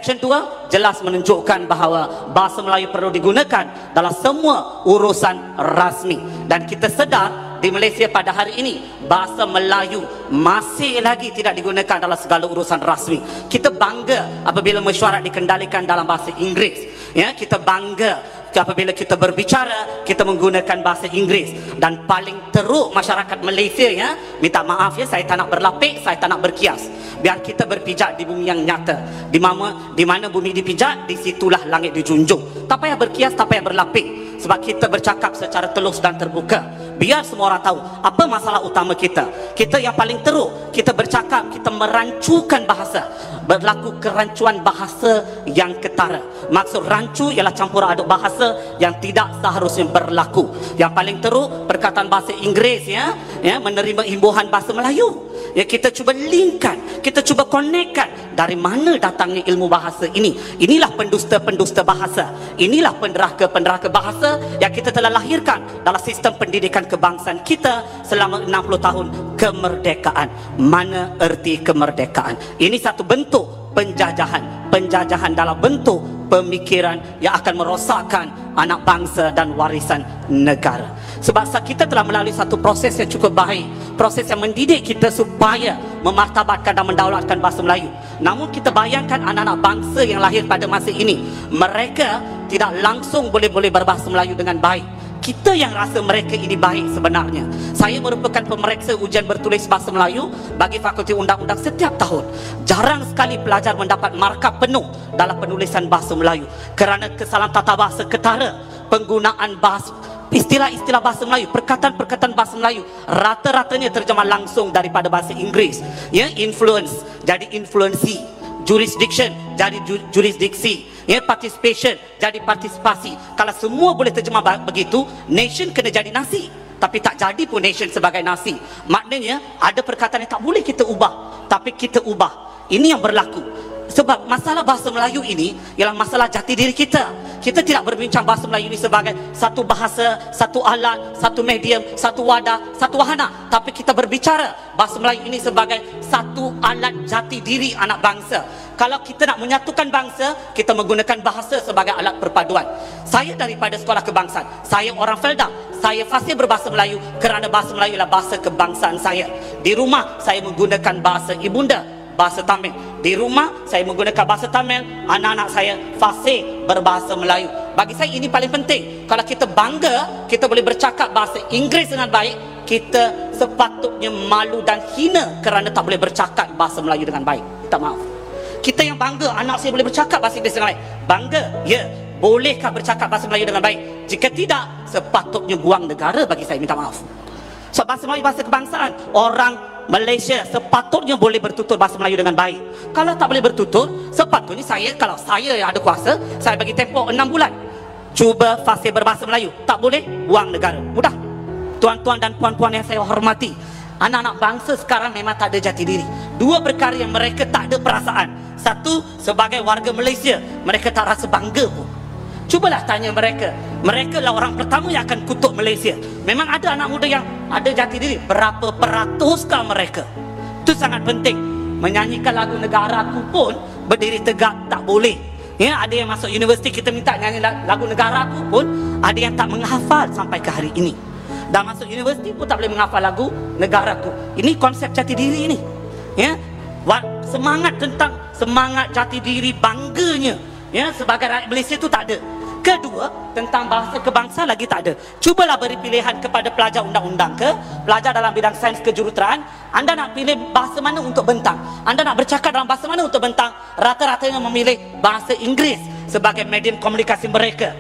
Section 2 jelas menunjukkan bahawa bahasa Melayu perlu digunakan dalam semua urusan rasmi. Dan kita sedar di Malaysia pada hari ini bahasa Melayu masih lagi tidak digunakan dalam segala urusan rasmi. Kita bangga apabila mesyuarat dikendalikan dalam bahasa Inggeris. Ya, kita bangga apabila kita berbicara kita menggunakan bahasa Inggeris. Dan paling teruk masyarakat Malaysia, ya, minta maaf ya, saya tak nak berlapik, saya tak nak berkias. Biar kita berpijak di bumi yang nyata. Di mana bumi dipijak, di situlah langit dijunjung. Tak payah berkias, tak payah berlapik. Sebab kita bercakap secara telus dan terbuka. Biar semua orang tahu apa masalah utama kita. Kita yang paling teruk, kita bercakap, kita merancukan bahasa. Berlaku kerancuan bahasa yang ketara. Maksud rancu ialah campur aduk bahasa yang tidak seharusnya berlaku. Yang paling teruk, perkataan bahasa Inggeris, ya menerima imbuhan bahasa Melayu. Ya, kita cuba linkkan, kita cuba konekkan dari mana datangnya ilmu bahasa ini. Inilah pendusta-pendusta bahasa. Inilah penderaka-penderaka bahasa yang kita telah lahirkan dalam sistem pendidikan kebangsaan kita selama 60 tahun kemerdekaan. Mana erti kemerdekaan? Ini satu bentuk penjajahan. Penjajahan dalam bentuk pemikiran yang akan merosakkan anak bangsa dan warisan negara. Sebab kita telah melalui satu proses yang cukup baik, proses yang mendidik kita supaya memartabatkan dan mendaulatkan bahasa Melayu. Namun kita bayangkan anak-anak bangsa yang lahir pada masa ini, mereka tidak langsung boleh berbahasa Melayu dengan baik. Kita yang rasa mereka ini baik sebenarnya. Saya merupakan pemeriksa ujian bertulis bahasa Melayu bagi Fakulti Undang-Undang setiap tahun. Jarang sekali pelajar mendapat markah penuh dalam penulisan bahasa Melayu kerana kesalahan tata bahasa ketara, penggunaan bahasa, istilah-istilah bahasa Melayu, perkataan-perkataan bahasa Melayu rata-ratanya terjemah langsung daripada bahasa Inggeris. Ya, influence jadi influensi, jurisdiction jadi jurisdiksi, ya, participation jadi partisipasi. Kalau semua boleh terjemah begitu, nation kena jadi nasi. Tapi tak jadi pun nation sebagai nasi. Maknanya ada perkataan yang tak boleh kita ubah, tapi kita ubah. Ini yang berlaku. Sebab masalah bahasa Melayu ini ialah masalah jati diri kita. Kita tidak berbincang bahasa Melayu ini sebagai satu bahasa, satu alat, satu medium, satu wadah, satu wahana. Tapi kita berbicara bahasa Melayu ini sebagai satu alat jati diri anak bangsa. Kalau kita nak menyatukan bangsa, kita menggunakan bahasa sebagai alat perpaduan. Saya daripada sekolah kebangsaan, saya orang Felda, saya fasih berbahasa Melayu kerana bahasa Melayu adalah bahasa kebangsaan saya. Di rumah saya menggunakan bahasa ibunda, bahasa Tamil. Di rumah saya menggunakan bahasa Tamil, anak-anak saya fasih berbahasa Melayu. Bagi saya ini paling penting. Kalau kita bangga kita boleh bercakap bahasa Inggeris dengan baik, kita sepatutnya malu dan hina kerana tak boleh bercakap bahasa Melayu dengan baik. Minta maaf. Kita yang bangga anak saya boleh bercakap bahasa Inggeris dengan baik. Bangga, ya. Bolehkah bercakap bahasa Melayu dengan baik? Jika tidak, sepatutnya buang negara bagi saya. Minta maaf. So, bahasa Melayu bahasa kebangsaan. Orang Malaysia sepatutnya boleh bertutur bahasa Melayu dengan baik. Kalau tak boleh bertutur, sepatutnya kalau saya yang ada kuasa, saya bagi tempoh 6 bulan. Cuba fasih berbahasa Melayu. Tak boleh, buang negara. Mudah. Tuan-tuan dan puan-puan yang saya hormati, anak-anak bangsa sekarang memang tak ada jati diri. Dua perkara yang mereka tak ada perasaan. Satu, sebagai warga Malaysia, mereka tak rasa bangga pun. Cubalah tanya mereka. Mereka lah orang pertama yang akan kutuk Malaysia. Memang ada anak muda yang ada jati diri. Berapa peratuskah mereka? Itu sangat penting. Menyanyikan lagu negaraku pun berdiri tegak tak boleh. Ya, ada yang masuk universiti kita minta nyanyi lagu negaraku pun ada yang tak menghafal sampai ke hari ini. Dan masuk universiti pun tak boleh menghafal lagu negaraku. Ini konsep jati diri ini. Ya, semangat tentang semangat jati diri, bangganya, ya, sebagai rakyat Malaysia itu tak ada. Kedua, tentang bahasa kebangsaan lagi tak ada. Cubalah beri pilihan kepada pelajar undang-undang ke pelajar dalam bidang sains kejuruteraan. Anda nak pilih bahasa mana untuk bentang? Anda nak bercakap dalam bahasa mana untuk bentang? Rata-ratanya memilih bahasa Inggeris sebagai medium komunikasi mereka.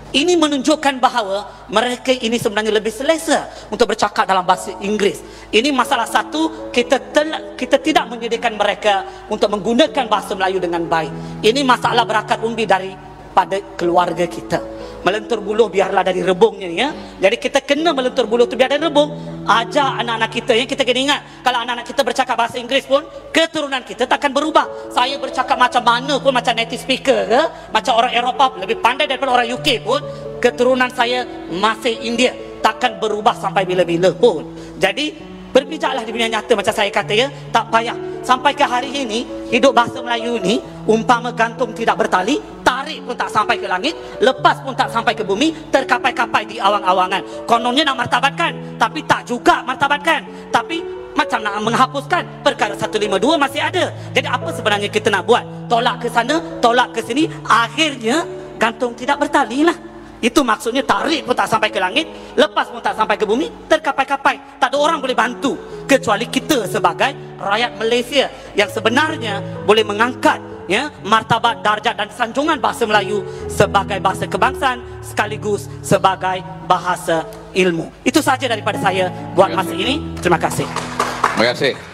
Ini menunjukkan bahawa mereka ini sebenarnya lebih selesa untuk bercakap dalam bahasa Inggeris. Ini masalah satu, kita tidak menyediakan mereka untuk menggunakan bahasa Melayu dengan baik. Ini masalah berakat umbi daripada keluarga kita. Melentur buluh biarlah dari rebungnya, ya. Jadi kita kena melentur buluh tu biar dari rebung. Ajar anak-anak kita, yang kita kena ingat, kalau anak-anak kita bercakap bahasa Inggeris pun, keturunan kita takkan berubah. Saya bercakap macam mana pun, macam native speaker ke, macam orang Eropah, lebih pandai daripada orang UK pun, keturunan saya masih India, takkan berubah sampai bila-bila pun. Jadi Berbijaklah di dunia nyata macam saya kata ya, tak payah. Sampai ke hari ini, hidup bahasa Melayu ni umpama gantung tidak bertali, tarik pun tak sampai ke langit, lepas pun tak sampai ke bumi, terkapai-kapai di awang-awangan. Kononnya nak martabatkan, tapi tak juga martabatkan. Tapi macam nak menghapuskan, perkara 152 masih ada. Jadi apa sebenarnya kita nak buat? Tolak ke sana, tolak ke sini, akhirnya gantung tidak bertali lah. Itu maksudnya tarik pun tak sampai ke langit, lepas pun tak sampai ke bumi, terkapai-kapai. Tak ada orang boleh bantu kecuali kita sebagai rakyat Malaysia yang sebenarnya boleh mengangkat ya martabat, darjat dan sanjungan bahasa Melayu sebagai bahasa kebangsaan sekaligus sebagai bahasa ilmu. Itu saja daripada saya buat masa ini. Terima kasih. Terima kasih.